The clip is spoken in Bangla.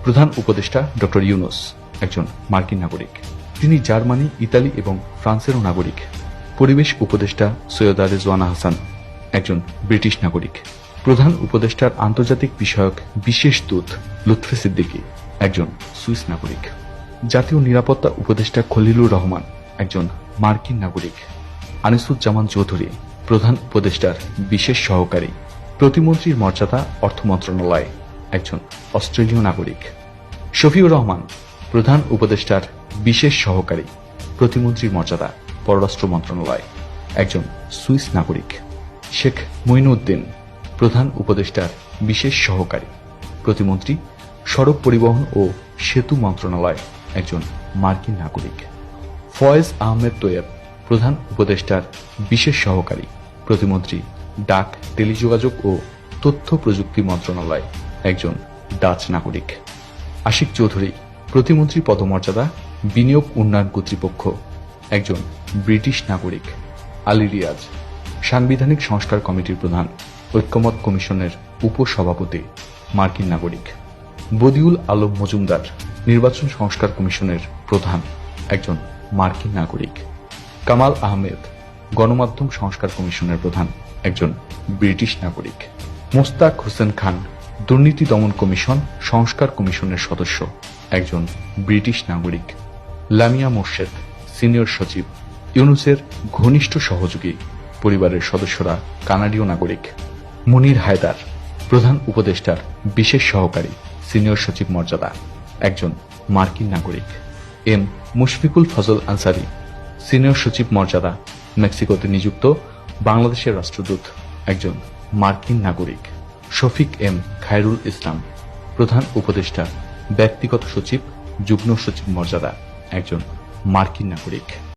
প্রধান উপদেষ্টা ডক্টর ইউনুস একজন মার্কিন নাগরিক। তিনি জার্মানি, ইতালি এবং ফ্রান্সেরও নাগরিক। পরিবেশ উপদেষ্টা সৈয়দা রেজওয়ানা হাসান একজন ব্রিটিশ নাগরিক। প্রধান উপদেষ্টার আন্তর্জাতিক বিষয়ক বিশেষ দূত লুৎফে সিদ্দিকী একজন সুইস নাগরিক। জাতীয় নিরাপত্তা উপদেষ্টা খলিলুর রহমান একজন মার্কিন নাগরিক। আনিসুজ্জামান চৌধুরী প্রধান উপদেষ্টার বিশেষ সহকারী। প্রতিমন্ত্রীর মর্যাদা অর্থ মন্ত্রণালয় একজন অস্ট্রেলীয় নাগরিক। শফিউর রহমান প্রধান উপদেষ্টার বিশেষ সহকারী। প্রতিমন্ত্রীর মর্যাদা পররাষ্ট্র মন্ত্রণালয় একজন সুইস নাগরিক। শেখ মঈনুদ্দিন প্রধান উপদেষ্টার বিশেষ সহকারী। প্রতিমন্ত্রী সড়ক পরিবহন ও সেতু মন্ত্রণালয় একজন মার্কিন নাগরিক। ফয়েজ আহমেদ তোয়েব প্রধান উপদেষ্টার বিশেষ সহকারী। প্রতিমন্ত্রী ডাক, টেলিযোগাযোগ ও তথ্য প্রযুক্তি মন্ত্রণালয় একজন ডাচ নাগরিক। আশিক চৌধুরী প্রতিমন্ত্রী পদমর্যাদা বিনিয়োগ উন্নয়ন কর্তৃপক্ষ একজন ব্রিটিশ নাগরিক। আলী রিয়াজ সাংবিধানিক সংস্কার কমিটির প্রধান, ঐক্যমত কমিশনের উপসভাপতি, মার্কিন নাগরিক। বদিউল আলম মজুমদার নির্বাচন সংস্কার কমিশনের প্রধান একজন মার্কিন নাগরিক। কামাল আহমেদ গণমাধ্যম সংস্কার কমিশনের প্রধান একজন ব্রিটিশ নাগরিক। মোস্তাক হোসেন খান দুর্নীতি দমন কমিশন সংস্কার কমিশনের সদস্য একজন ব্রিটিশ নাগরিক। লামিয়া মোর্শেদ সিনিয়র সচিব, ইউনুসের ঘনিষ্ঠ সহযোগী, পরিবারের সদস্যরা কানাডীয় নাগরিক। মুনির হায়দার প্রধান উপদেষ্টার বিশেষ সহকারী, সিনিয়র সচিব মর্যাদা একজন মার্কিন নাগরিক। এম মুশফিকুল ফজল আনসারী সিনিয়র সচিব মর্যাদা, মেক্সিকোতে নিযুক্ত বাংলাদেশের রাষ্ট্রদূত একজন মার্কিন নাগরিক। শফিক এম খায়রুল ইসলাম প্রধান উপদেষ্টা ব্যক্তিগত সচিব, যুগ্ম সচিব মর্যাদা একজন মার্কিন নাগরিক।